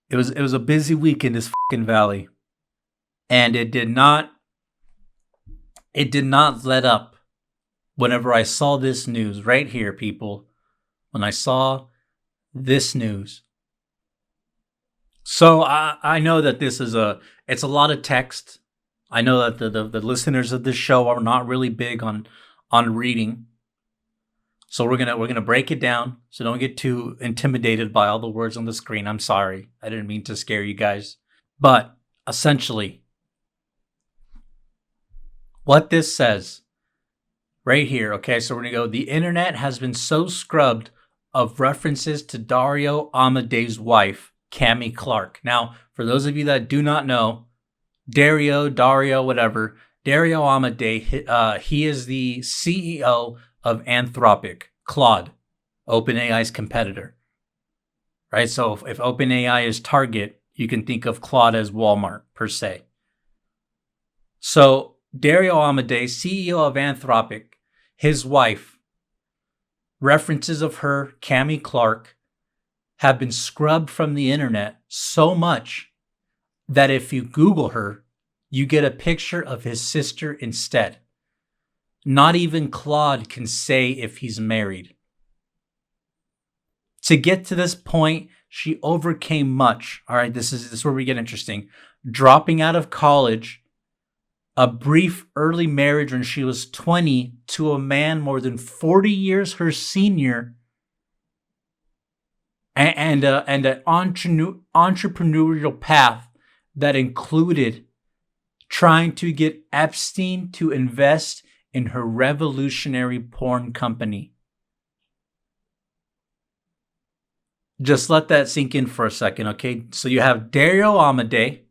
It was a busy week in this fucking valley, and it did not let up. Whenever I saw this news right here, people, when I saw this news, so I know that it's a lot of text. I know that the listeners of this show are not really big on reading. So we're gonna break it down. So don't get too intimidated by all the words on the screen. I'm sorry. I didn't mean to scare you guys. But essentially, what this says right here, okay, so we're gonna go. The internet has been so scrubbed of references to Dario Amodei's wife, Cami Clark. Now, for those of you that do not know, Dario, whatever, Dario Amodei, he is the CEO of Anthropic, Claude, OpenAI's competitor. Right? So if OpenAI is Target, you can think of Claude as Walmart, per se. So Dario Amodei, CEO of Anthropic, his wife, references of her, Cami Clark, have been scrubbed from the internet so much that if you Google her, you get a picture of his sister instead. Not even Claude can say if he's married. To get to this point, she overcame much. All right, this is where we get interesting. Dropping out of college, a brief early marriage when she was 20 to a man more than 40 years her senior, and an entrepreneurial path that included trying to get Epstein to invest in her revolutionary porn company. Just let that sink in for a second, okay? So you have Dario Amodei,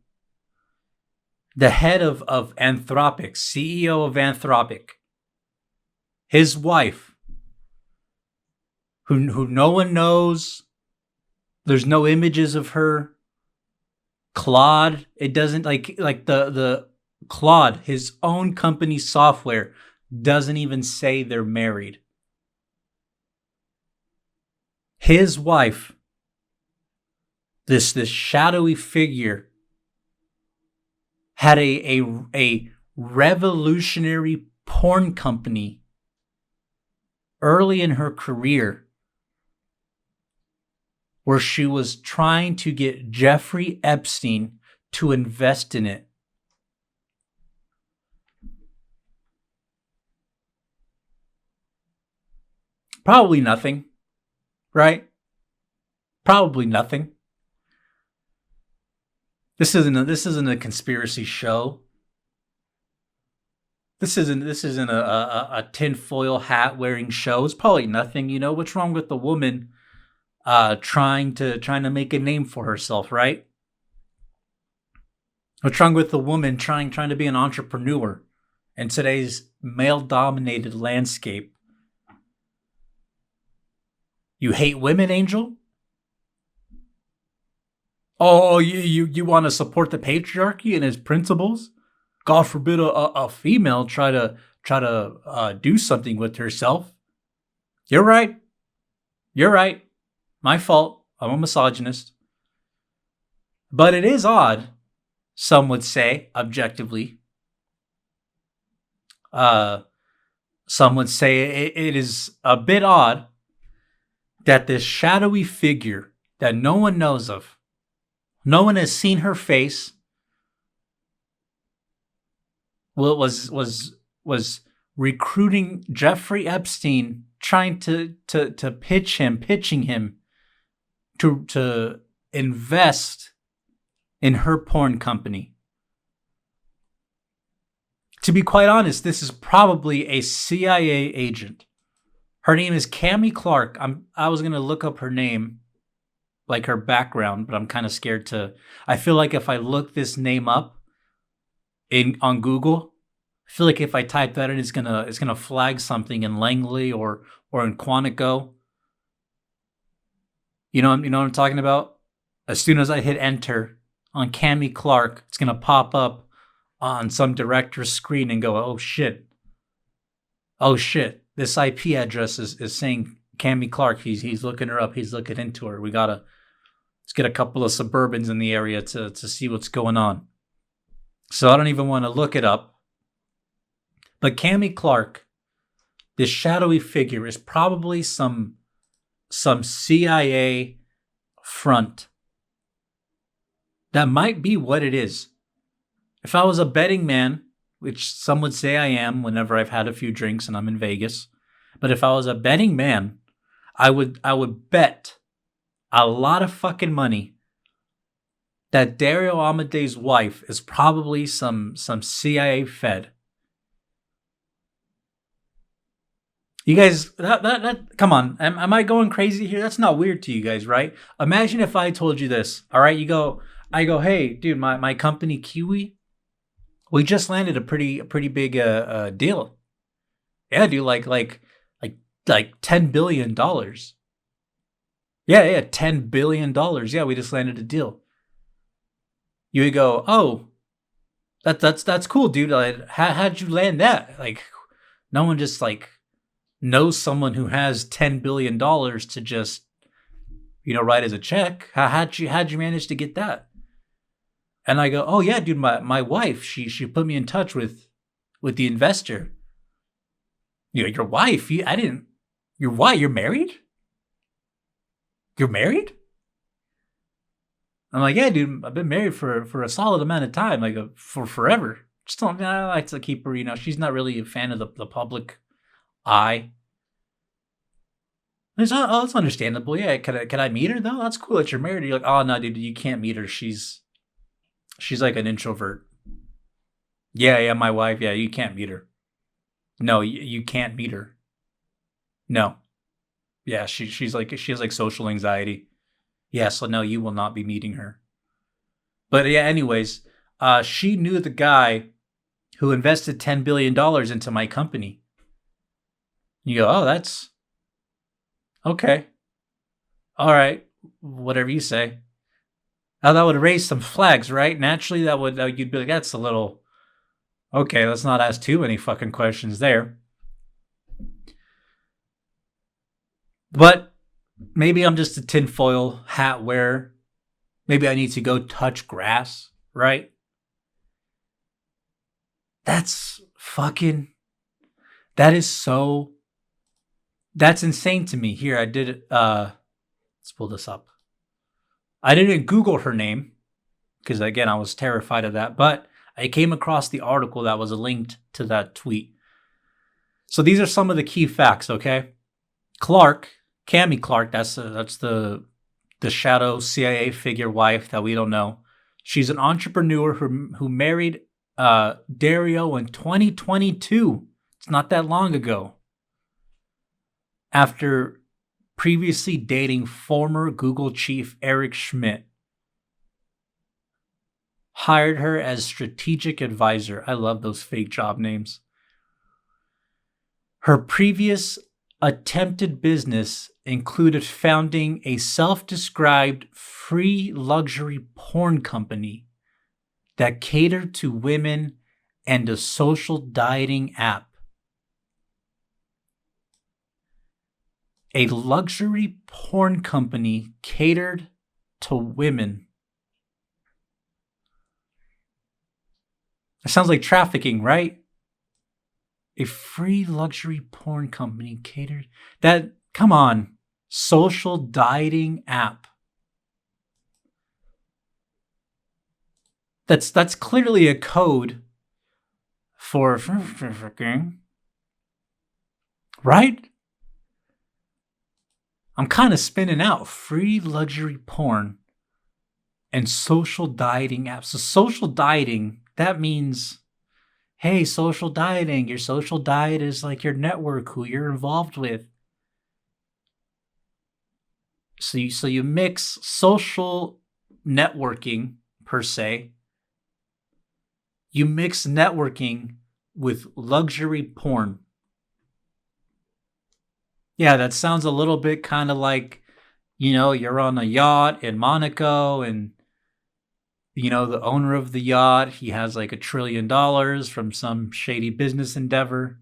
the head of Anthropic, CEO of Anthropic, his wife, who no one knows. There's no images of her. Claude, it doesn't like the Claude, his own company software, doesn't even say they're married. His wife, this shadowy figure, had a revolutionary porn company early in her career where she was trying to get Jeffrey Epstein to invest in it. Probably nothing, right? Probably nothing. This isn't a conspiracy show. This isn't a tinfoil hat wearing show. It's probably nothing. You know, what's wrong with the woman trying to make a name for herself, right? What's wrong with the woman trying to be an entrepreneur in today's male-dominated landscape? You hate women, Angel? Oh, you want to support the patriarchy and its principles? God forbid a female try to do something with herself. You're right. You're right. My fault. I'm a misogynist. But it is odd, some would say, objectively. Some would say it is a bit odd that this shadowy figure that no one knows of, no one has seen her face, was recruiting Jeffrey Epstein, trying to pitching him to invest in her porn company. To be quite honest, this is probably a CIA agent. Her name is Cami Clark. I was gonna look up her name, like her background, but I'm kind of scared to. I feel like if I look this name up on Google, I feel like if I type that in, it's gonna flag something in Langley or in Quantico. You know what I'm talking about? As soon as I hit enter on Cami Clark, it's gonna pop up on some director's screen and go, oh shit, this IP address is saying Cami Clark. He's looking her up. He's looking into her. We gotta. Let's get a couple of Suburbans in the area to see what's going on. So I don't even want to look it up. But Cammie Clark, this shadowy figure, is probably some CIA front. That might be what it is. If I was a betting man, which some would say I am whenever I've had a few drinks and I'm in Vegas, but if I was a betting man, I would bet a lot of fucking money that Dario Amodei's wife is probably some CIA Fed. You guys, that come on, am I going crazy here? That's not weird to you guys, right? Imagine if I told you this. All right, I go, hey, dude, my company Kiwi, we just landed a pretty big deal. Yeah, dude, like $10 billion. Yeah, $10 billion. Yeah, we just landed a deal. You would go, oh, that's cool, dude. How'd you land that? Like, no one just like knows someone who has $10 billion to just, write as a check. How'd you manage to get that? And I go, oh yeah, dude, my wife, she put me in touch with the investor. Your wife? Your wife? You're married? You're married? I'm like, yeah, dude, I've been married for a solid amount of time, like for forever. Just don't, I like to keep her, she's not really a fan of the public eye. It's, oh, that's understandable. Yeah, can I meet her though? That's cool that you're married. You're like, oh no, dude, you can't meet her. She's like an introvert. Yeah, my wife. Yeah, you can't meet her. No, you can't meet her. No. Yeah, she has like social anxiety. Yeah, so no, you will not be meeting her. But yeah, anyways, she knew the guy who invested $10 billion into my company. You go, oh, that's okay. All right, whatever you say. Now that would raise some flags, right? Naturally, you'd be like, that's a little okay. Let's not ask too many fucking questions there. But maybe I'm just a tinfoil hat wearer. Maybe I need to go touch grass, right? That's insane to me. Here, I did it. Let's pull this up. I didn't Google her name because, again, I was terrified of that. But I came across the article that was linked to that tweet. So these are some of the key facts, okay? Cammie Clark, that's the shadow CIA figure wife that we don't know. She's an entrepreneur who married Dario in 2022. It's not that long ago. After previously dating former Google chief Eric Schmidt. Hired her as strategic advisor. I love those fake job names. Her previous attempted business included founding a self-described free luxury porn company that catered to women and a social dieting app. A luxury porn company catered to women. That sounds like trafficking, right? A free luxury porn company catered. Come on. Social dieting app. That's clearly a code for right? I'm kind of spinning out. Free luxury porn and social dieting apps. So social dieting, that means, hey, social dieting. Your social diet is like your network, who you're involved with. So you mix social networking, per se. You mix networking with luxury porn. Yeah, that sounds a little bit kind of like, you're on a yacht in Monaco and, the owner of the yacht, he has like $1 trillion from some shady business endeavor.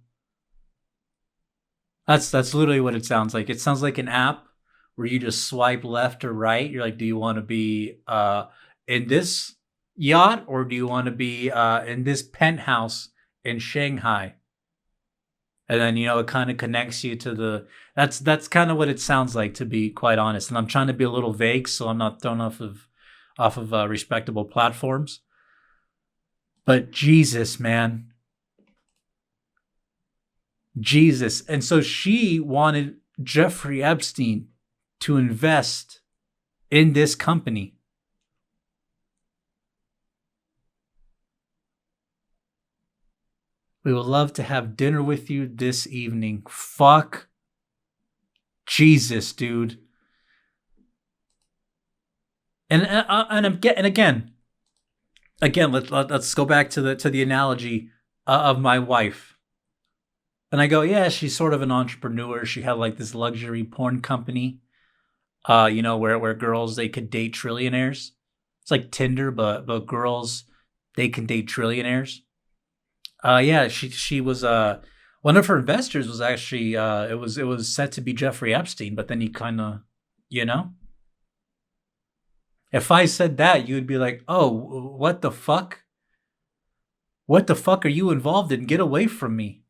That's literally what it sounds like. It sounds like an app where you just swipe left or right. You're like, do you want to be in this yacht, or do you want to be in this penthouse in Shanghai? And then it kind of connects you to the. That's kind of what it sounds like, to be quite honest. And I'm trying to be a little vague, so I'm not thrown off of respectable platforms. But Jesus, man, Jesus. And so she wanted Jeffrey Epstein to invest in this company. We would love to have dinner with you this evening. Fuck Jesus, dude. And again, let's go back to the analogy of my wife. And I go, yeah, she's sort of an entrepreneur. She had like this luxury porn company, where girls, they could date trillionaires. It's like Tinder, but girls, they can date trillionaires. Yeah, she was one of her investors was actually it was set to be Jeffrey Epstein, but then he kind of, you know, if I said that, you would be like, oh, what the fuck? What the fuck are you involved in? Get away from me.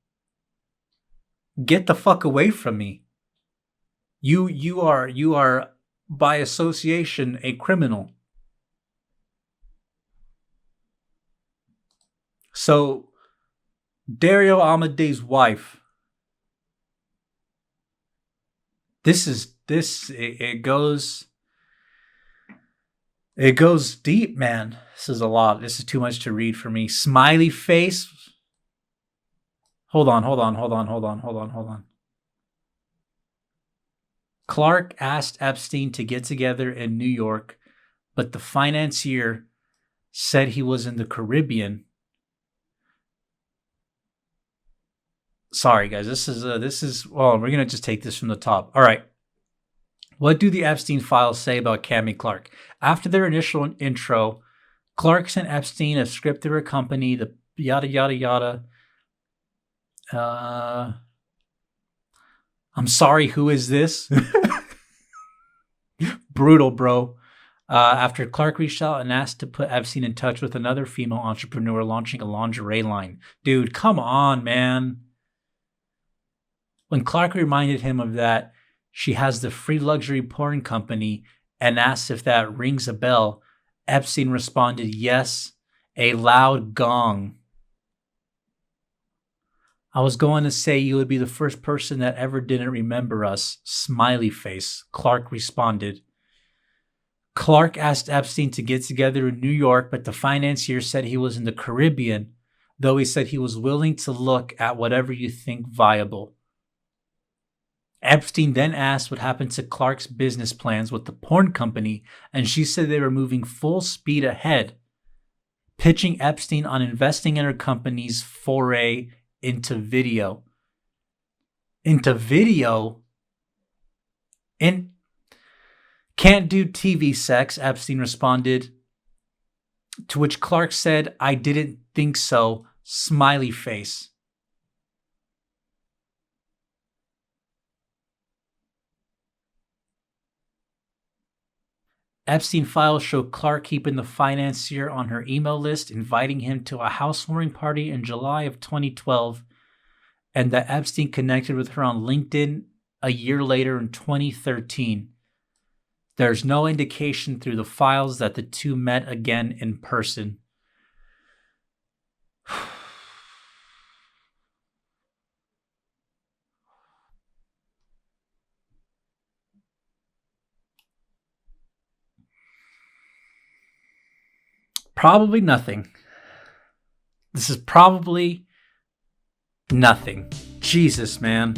Get the fuck away from me. You are by association a criminal. So Dario Amodei's wife. It goes deep, man. This is a lot. This is too much to read for me. Smiley face. Hold on. Clark asked Epstein to get together in New York, but the financier said he was in the Caribbean. Sorry, guys. This is. Well, we're gonna just take this from the top. All right. What do the Epstein files say about Cami Clark? After their initial intro, Clark sent Epstein a script to accompany the yada yada yada. I'm sorry, who is this? Brutal, bro. After Clark reached out and asked to put Epstein in touch with another female entrepreneur launching a lingerie line. Dude, come on, man. When Clark reminded him of that, she has the free luxury porn company, and asked if that rings a bell, Epstein responded, yes, a loud gong. I was going to say you would be the first person that ever didn't remember us. Smiley face. Clark responded. Clark asked Epstein to get together in New York, but the financier said he was in the Caribbean, though he said he was willing to look at whatever you think viable. Epstein then asked what happened to Clark's business plans with the porn company, and she said they were moving full speed ahead, pitching Epstein on investing in her company's foray into video. Into video? And can't do TV sex, Epstein responded, to which Clark said, I didn't think so, smiley face. Epstein files show Clark keeping the financier on her email list, inviting him to a housewarming party in July of 2012, and that Epstein connected with her on LinkedIn a year later in 2013. There's no indication through the files that the two met again in person. Probably nothing. This is probably nothing. Jesus, man.